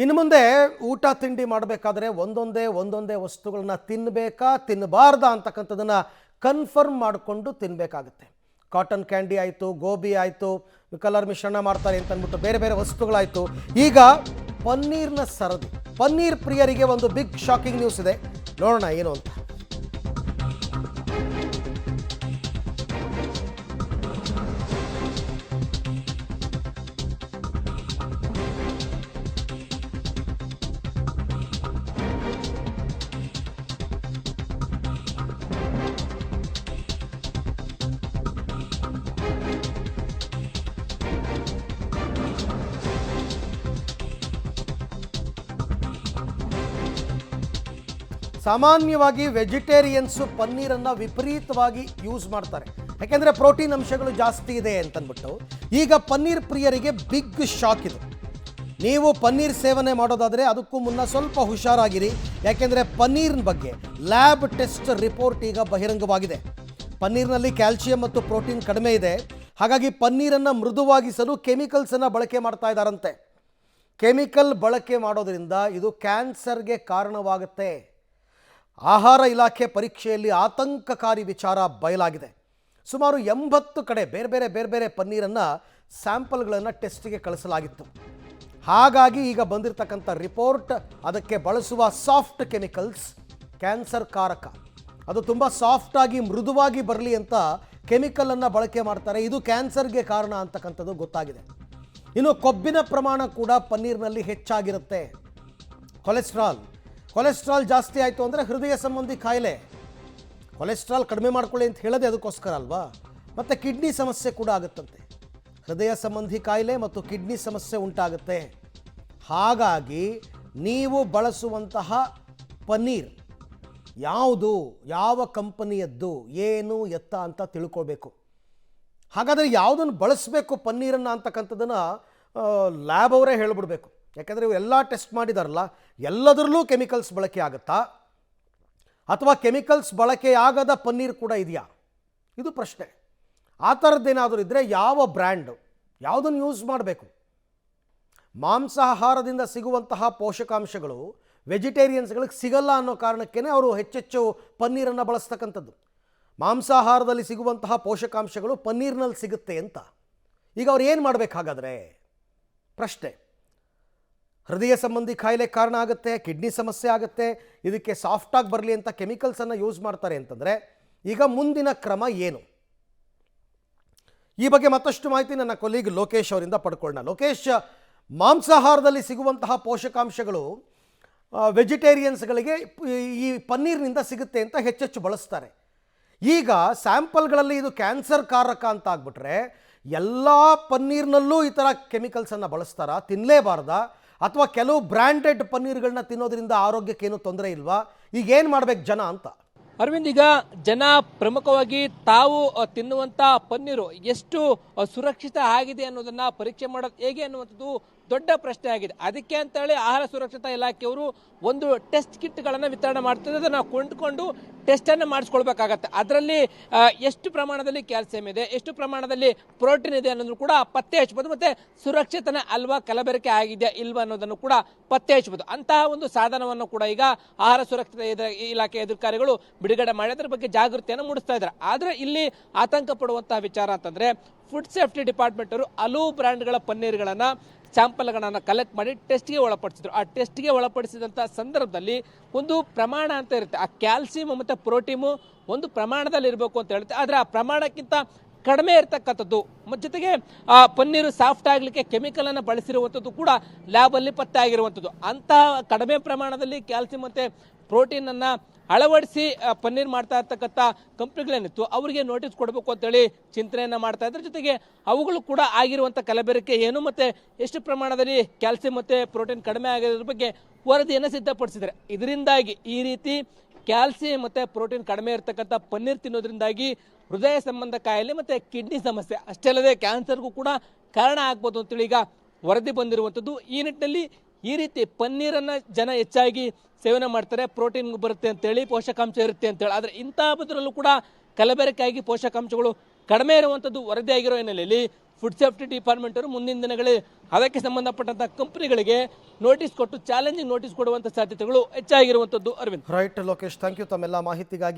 ಇನ್ನು ಮುಂದೆ ಊಟ ತಿಂಡಿ ಮಾಡಬೇಕಾದ್ರೆ ಒಂದೊಂದೇ ವಸ್ತುಗಳನ್ನ ತಿನ್ನಬೇಕಾ ತಿನ್ನಬಾರ್ದಾ ಅಂತಕ್ಕಂಥದ್ದನ್ನು ಕನ್ಫರ್ಮ್ ಮಾಡಿಕೊಂಡು ತಿನ್ನಬೇಕಾಗುತ್ತೆ. ಕಾಟನ್ ಕ್ಯಾಂಡಿ ಆಯಿತು, ಗೋಬಿ ಆಯಿತು, ಕಲರ್ ಮಿಶ್ರಣ ಮಾಡ್ತಾರೆ ಅಂತ ಅಂದ್ಬಿಟ್ಟು ಬೇರೆ ಬೇರೆ ವಸ್ತುಗಳಾಯಿತು. ಈಗ ಪನ್ನೀರ್ನ ಸರದಿ, ಪನ್ನೀರ್ ಪ್ರಿಯರಿಗೆ ಒಂದು ಬಿಗ್ ಶಾಕಿಂಗ್ ನ್ಯೂಸ್ ಇದೆ. ನೋಡೋಣ ಏನು ಅಂತ. ಸಾಮಾನ್ಯವಾಗಿ ವೆಜಿಟೇರಿಯನ್ಸು ಪನ್ನೀರನ್ನು ವಿಪರೀತವಾಗಿ ಯೂಸ್ ಮಾಡ್ತಾರೆ, ಯಾಕೆಂದರೆ ಪ್ರೋಟೀನ್ ಅಂಶಗಳು ಜಾಸ್ತಿ ಇದೆ ಅಂತಂದ್ಬಿಟ್ಟು. ಈಗ ಪನ್ನೀರ್ ಪ್ರಿಯರಿಗೆ ಬಿಗ್ ಶಾಕ್ ಇದು. ನೀವು ಪನ್ನೀರ್ ಸೇವನೆ ಮಾಡೋದಾದರೆ ಅದಕ್ಕೂ ಮುನ್ನ ಸ್ವಲ್ಪ ಹುಷಾರಾಗಿರಿ, ಯಾಕೆಂದರೆ ಪನ್ನೀರ್ನ ಬಗ್ಗೆ ಲ್ಯಾಬ್ ಟೆಸ್ಟ್ ರಿಪೋರ್ಟ್ ಈಗ ಬಹಿರಂಗವಾಗಿದೆ. ಪನ್ನೀರ್ನಲ್ಲಿ ಕ್ಯಾಲ್ಸಿಯಂ ಮತ್ತು ಪ್ರೋಟೀನ್ ಕಡಿಮೆ ಇದೆ, ಹಾಗಾಗಿ ಪನ್ನೀರನ್ನು ಮೃದುವಾಗಿಸಲು ಕೆಮಿಕಲ್ಸನ್ನು ಬಳಕೆ ಮಾಡ್ತಾ ಇದ್ದಾರಂತೆ. ಕೆಮಿಕಲ್ ಬಳಕೆ ಮಾಡೋದ್ರಿಂದ ಇದು ಕ್ಯಾನ್ಸರ್ಗೆ ಕಾರಣವಾಗುತ್ತೆ. ಆಹಾರ ಇಲಾಖೆ ಪರೀಕ್ಷೆಯಲ್ಲಿ ಆತಂಕಕಾರಿ ವಿಚಾರ ಬಯಲಾಗಿದೆ. ಸುಮಾರು 80 ಕಡೆ ಬೇರೆ ಬೇರೆ ಪನ್ನೀರನ್ನು ಸ್ಯಾಂಪಲ್ಗಳನ್ನು ಟೆಸ್ಟಿಗೆ ಕಳಿಸಲಾಗಿತ್ತು. ಹಾಗಾಗಿ ಈಗ ಬಂದಿರತಕ್ಕಂಥ ರಿಪೋರ್ಟ್, ಅದಕ್ಕೆ ಬಳಸುವ ಸಾಫ್ಟ್ ಕೆಮಿಕಲ್ಸ್ ಕ್ಯಾನ್ಸರ್ ಕಾರಕ. ಅದು ತುಂಬ ಸಾಫ್ಟಾಗಿ ಮೃದುವಾಗಿ ಬರಲಿ ಅಂತ ಕೆಮಿಕಲನ್ನು ಬಳಕೆ ಮಾಡ್ತಾರೆ. ಇದು ಕ್ಯಾನ್ಸರ್ಗೆ ಕಾರಣ ಅಂತಕ್ಕಂಥದ್ದು ಗೊತ್ತಾಗಿದೆ. ಇನ್ನು ಕೊಬ್ಬಿನ ಪ್ರಮಾಣ ಕೂಡ ಪನ್ನೀರ್ನಲ್ಲಿ ಹೆಚ್ಚಾಗಿರುತ್ತೆ. ಕೊಲೆಸ್ಟ್ರಾಲ್ ಜಾಸ್ತಿ ಆಯಿತು ಅಂದರೆ ಹೃದಯ ಸಂಬಂಧಿ ಕಾಯಿಲೆ. ಕೊಲೆಸ್ಟ್ರಾಲ್ ಕಡಿಮೆ ಮಾಡ್ಕೊಳ್ಳಿ ಅಂತ ಹೇಳೋದೇ ಅದಕ್ಕೋಸ್ಕರ ಅಲ್ವಾ. ಮತ್ತು ಕಿಡ್ನಿ ಸಮಸ್ಯೆ ಕೂಡ ಆಗುತ್ತಂತೆ. ಹೃದಯ ಸಂಬಂಧಿ ಕಾಯಿಲೆ ಮತ್ತು ಕಿಡ್ನಿ ಸಮಸ್ಯೆ ಉಂಟಾಗುತ್ತೆ. ಹಾಗಾಗಿ ನೀವು ಬಳಸುವಂತಹ ಪನ್ನೀರ್ ಯಾವುದು, ಯಾವ ಕಂಪನಿಯದ್ದು, ಏನು ಎತ್ತ ಅಂತ ತಿಳ್ಕೊಳ್ಬೇಕು. ಹಾಗಾದರೆ ಯಾವುದನ್ನು ಬಳಸಬೇಕು ಪನ್ನೀರನ್ನು ಅಂತಕ್ಕಂಥದ್ದನ್ನು ಲ್ಯಾಬ್ ಅವರೇ ಹೇಳಿಬಿಡ್ಬೇಕು. ಯಾಕೆಂದರೆ ಇವು ಎಲ್ಲ ಟೆಸ್ಟ್ ಮಾಡಿದಾರಲ್ಲ, ಎಲ್ಲದರಲ್ಲೂ ಕೆಮಿಕಲ್ಸ್ ಬಳಕೆ ಆಗುತ್ತಾ ಅಥವಾ ಕೆಮಿಕಲ್ಸ್ ಬಳಕೆಯಾಗದ ಪನ್ನೀರ್ ಕೂಡ ಇದೆಯಾ, ಇದು ಪ್ರಶ್ನೆ. ಆ ಥರದ್ದೇನಾದರೂ ಇದ್ದರೆ ಯಾವ ಬ್ರ್ಯಾಂಡು, ಯಾವುದನ್ನು ಯೂಸ್ ಮಾಡಬೇಕು. ಮಾಂಸಾಹಾರದಿಂದ ಸಿಗುವಂತಹ ಪೋಷಕಾಂಶಗಳು ವೆಜಿಟೇರಿಯನ್ಸ್ಗಳಿಗೆ ಸಿಗಲ್ಲ ಅನ್ನೋ ಕಾರಣಕ್ಕೇ ಅವರು ಹೆಚ್ಚೆಚ್ಚು ಪನ್ನೀರನ್ನು ಬಳಸ್ತಕ್ಕಂಥದ್ದು. ಮಾಂಸಾಹಾರದಲ್ಲಿ ಸಿಗುವಂತಹ ಪೋಷಕಾಂಶಗಳು ಪನ್ನೀರ್ನಲ್ಲಿ ಸಿಗುತ್ತೆ ಅಂತ. ಈಗ ಅವ್ರು ಏನು ಮಾಡಬೇಕಾಗಾದರೆ ಪ್ರಶ್ನೆ. ಹೃದಯ ಸಂಬಂಧಿ ಕಾಯಿಲೆ ಕಾರಣ ಆಗುತ್ತೆ, ಕಿಡ್ನಿ ಸಮಸ್ಯೆ ಆಗುತ್ತೆ, ಇದಕ್ಕೆ ಸಾಫ್ಟಾಗಿ ಬರಲಿ ಅಂತ ಕೆಮಿಕಲ್ಸನ್ನು ಯೂಸ್ ಮಾಡ್ತಾರೆ ಅಂತಂದರೆ ಈಗ ಮುಂದಿನ ಕ್ರಮ ಏನು? ಈ ಬಗ್ಗೆ ಮತ್ತಷ್ಟು ಮಾಹಿತಿ ನನ್ನ ಕೊಲೀಗ್ ಲೋಕೇಶ್ ಅವರಿಂದ ಪಡ್ಕೊಳ್ಳೋಣ. ಲೋಕೇಶ್, ಮಾಂಸಾಹಾರದಲ್ಲಿ ಸಿಗುವಂತಹ ಪೋಷಕಾಂಶಗಳು ವೆಜಿಟೇರಿಯನ್ಸ್ಗಳಿಗೆ ಈ ಪನ್ನೀರ್ನಿಂದ ಸಿಗುತ್ತೆ ಅಂತ ಹೆಚ್ಚೆಚ್ಚು ಬಳಸ್ತಾರೆ. ಈಗ ಸ್ಯಾಂಪಲ್ಗಳಲ್ಲಿ ಇದು ಕ್ಯಾನ್ಸರ್ ಕಾರಕ ಅಂತ ಆಗ್ಬಿಟ್ರೆ ಎಲ್ಲ ಪನ್ನೀರ್ನಲ್ಲೂ ಈ ಥರ ಕೆಮಿಕಲ್ಸನ್ನು ಬಳಸ್ತಾರಾ, ತಿನ್ನಲೇಬಾರ್ದಾ? ಅಥವಾ ಕೆಲವು ಬ್ರ್ಯಾಂಡೆಡ್ ಪನ್ನೀರ್ಗಳನ್ನ ತಿನ್ನೋದ್ರಿಂದ ಆರೋಗ್ಯಕ್ಕೇನು ತೊಂದರೆ ಇಲ್ವಾ? ಈಗ ಏನು ಮಾಡ್ಬೇಕು ಜನ ಅಂತ? ಅರವಿಂದ್, ಈಗ ಜನ ಪ್ರಮುಖವಾಗಿ ತಾವು ತಿನ್ನುವಂಥ ಪನ್ನೀರು ಎಷ್ಟು ಸುರಕ್ಷಿತ ಆಗಿದೆ ಅನ್ನೋದನ್ನ ಪರೀಕ್ಷೆ ಮಾಡೋದು ಹೇಗೆ ಅನ್ನುವಂಥದ್ದು ದೊಡ್ಡ ಪ್ರಶ್ನೆ ಆಗಿದೆ. ಅದಕ್ಕೆ ಅಂತೇಳಿ ಆಹಾರ ಸುರಕ್ಷತಾ ಇಲಾಖೆಯವರು ಒಂದು ಟೆಸ್ಟ್ ಕಿಟ್ಗಳನ್ನು ವಿತರಣೆ ಮಾಡ್ತಾರೆ. ಅದನ್ನು ಕೊಂಡುಕೊಂಡು ಟೆಸ್ಟನ್ನು ಮಾಡಿಸ್ಕೊಳ್ಬೇಕಾಗತ್ತೆ. ಅದರಲ್ಲಿ ಎಷ್ಟು ಪ್ರಮಾಣದಲ್ಲಿ ಕ್ಯಾಲ್ಸಿಯಂ ಇದೆ, ಎಷ್ಟು ಪ್ರಮಾಣದಲ್ಲಿ ಪ್ರೋಟೀನ್ ಇದೆ ಅನ್ನೋದನ್ನು ಕೂಡ ಪತ್ತೆ ಹಚ್ಚಬಹುದು. ಮತ್ತು ಸುರಕ್ಷಿತನ ಅಲ್ವಾ, ಕಲಬೆರಕೆ ಆಗಿದೆಯಾ ಇಲ್ವಾ ಅನ್ನೋದನ್ನು ಕೂಡ ಪತ್ತೆ ಹಚ್ಚಬಹುದು. ಅಂತಹ ಒಂದು ಸಾಧನವನ್ನು ಕೂಡ ಈಗ ಆಹಾರ ಸುರಕ್ಷತಾ ಇಲಾಖೆ ಅಧಿಕಾರಿಗಳು ಬಿಡುಗಡೆ ಮಾಡಿ ಅದರ ಬಗ್ಗೆ ಜಾಗೃತಿಯನ್ನು ಮೂಡಿಸ್ತಾ ಇದ್ದಾರೆ. ಆದರೆ ಇಲ್ಲಿ ಆತಂಕ ಪಡುವಂತಹ ವಿಚಾರ ಅಂತಂದರೆ, ಫುಡ್ ಸೇಫ್ಟಿ ಡಿಪಾರ್ಟ್ಮೆಂಟ್ ಅವರು ಹಲವು ಬ್ರ್ಯಾಂಡ್ಗಳ ಪನ್ನೀರ್ಗಳನ್ನು ಸ್ಯಾಂಪಲ್ಗಳನ್ನು ಕಲೆಕ್ಟ್ ಮಾಡಿ ಟೆಸ್ಟ್ಗೆ ಒಳಪಡಿಸಿದ್ರು. ಆ ಟೆಸ್ಟ್ಗೆ ಒಳಪಡಿಸಿದಂಥ ಸಂದರ್ಭದಲ್ಲಿ ಒಂದು ಪ್ರಮಾಣ ಅಂತ ಇರುತ್ತೆ. ಆ ಕ್ಯಾಲ್ಸಿಯಂ ಮತ್ತು ಪ್ರೋಟೀನು ಒಂದು ಪ್ರಮಾಣದಲ್ಲಿ ಇರಬೇಕು ಅಂತ ಹೇಳುತ್ತೆ. ಆದರೆ ಆ ಪ್ರಮಾಣಕ್ಕಿಂತ ಕಡಿಮೆ ಇರತಕ್ಕಂಥದ್ದು, ಜೊತೆಗೆ ಆ ಪನ್ನೀರು ಸಾಫ್ಟ್ ಆಗಲಿಕ್ಕೆ ಕೆಮಿಕಲನ್ನು ಬಳಸಿರುವಂಥದ್ದು ಕೂಡ ಲ್ಯಾಬಲ್ಲಿ ಪತ್ತೆ ಆಗಿರುವಂಥದ್ದು. ಅಂತಹ ಕಡಿಮೆ ಪ್ರಮಾಣದಲ್ಲಿ ಕ್ಯಾಲ್ಸಿಯಂ ಮತ್ತು ಪ್ರೋಟೀನನ್ನು ಅಳವಡಿಸಿ ಪನ್ನೀರ್ ಮಾಡ್ತಾ ಇರ್ತಕ್ಕಂಥ ಕಂಪ್ನಿಗಳೇನಿತ್ತು ಅವರಿಗೆ ನೋಟಿಸ್ ಕೊಡಬೇಕು ಅಂತೇಳಿ ಚಿಂತನೆಯನ್ನು ಮಾಡ್ತಾ ಇದ್ದಾರೆ. ಜೊತೆಗೆ ಅವುಗಳು ಕೂಡ ಆಗಿರುವಂಥ ಕಲಬೆರಕೆ ಏನು ಮತ್ತು ಎಷ್ಟು ಪ್ರಮಾಣದಲ್ಲಿ ಕ್ಯಾಲ್ಸಿಯಂ ಮತ್ತು ಪ್ರೋಟೀನ್ ಕಡಿಮೆ ಆಗಿರೋದ್ರ ಬಗ್ಗೆ ವರದಿಯನ್ನು ಸಿದ್ಧಪಡಿಸಿದ್ದಾರೆ. ಇದರಿಂದಾಗಿ ಈ ರೀತಿ ಕ್ಯಾಲ್ಸಿಯಂ ಮತ್ತು ಪ್ರೋಟೀನ್ ಕಡಿಮೆ ಇರತಕ್ಕಂಥ ಪನ್ನೀರ್ ತಿನ್ನೋದ್ರಿಂದಾಗಿ ಹೃದಯ ಸಂಬಂಧ ಕಾಯಿಲೆ ಮತ್ತು ಕಿಡ್ನಿ ಸಮಸ್ಯೆ, ಅಷ್ಟೇ ಅಲ್ಲದೆ ಕ್ಯಾನ್ಸರ್ಗೂ ಕೂಡ ಕಾರಣ ಆಗ್ಬೋದು ಅಂತೇಳಿ ಈಗ ವರದಿ ಬಂದಿರುವಂಥದ್ದು. ಈ ನಿಟ್ಟಿನಲ್ಲಿ ಈ ರೀತಿ ಪನ್ನೀರನ್ನು ಜನ ಹೆಚ್ಚಾಗಿ ಸೇವನೆ ಮಾಡ್ತಾರೆ, ಪ್ರೋಟೀನ್ ಬರುತ್ತೆ ಅಂತೇಳಿ, ಪೋಷಕಾಂಶ ಇರುತ್ತೆ ಅಂತೇಳಿ. ಆದರೆ ಇಂತಹ ಬದರಲ್ಲೂ ಕೂಡ ಕಲಬೆರಕೆಯಾಗಿ ಪೋಷಕಾಂಶಗಳು ಕಡಿಮೆ ಇರುವಂಥದ್ದು ವರದಿಯಾಗಿರೋ ಹಿನ್ನೆಲೆಯಲ್ಲಿ ಫುಡ್ ಸೇಫ್ಟಿ ಡಿಪಾರ್ಟ್ಮೆಂಟ್ ಅವರು ಮುಂದಿನ ದಿನಗಳಲ್ಲಿ ಅದಕ್ಕೆ ಸಂಬಂಧಪಟ್ಟಂತ ಕಂಪನಿಗಳಿಗೆ ನೋಟಿಸ್ ಕೊಟ್ಟು ಚಾಲೆಂಜಿಂಗ್ ನೋಟಿಸ್ ಕೊಡುವಂತ ಸಾಧ್ಯತೆಗಳು ಹೆಚ್ಚಾಗಿರುವಂತದ್ದು. Arvind. Right Lokesh, thank you ತಮ್ಮೆಲ್ಲ ಮಾಹಿತಿಗಾಗಿ.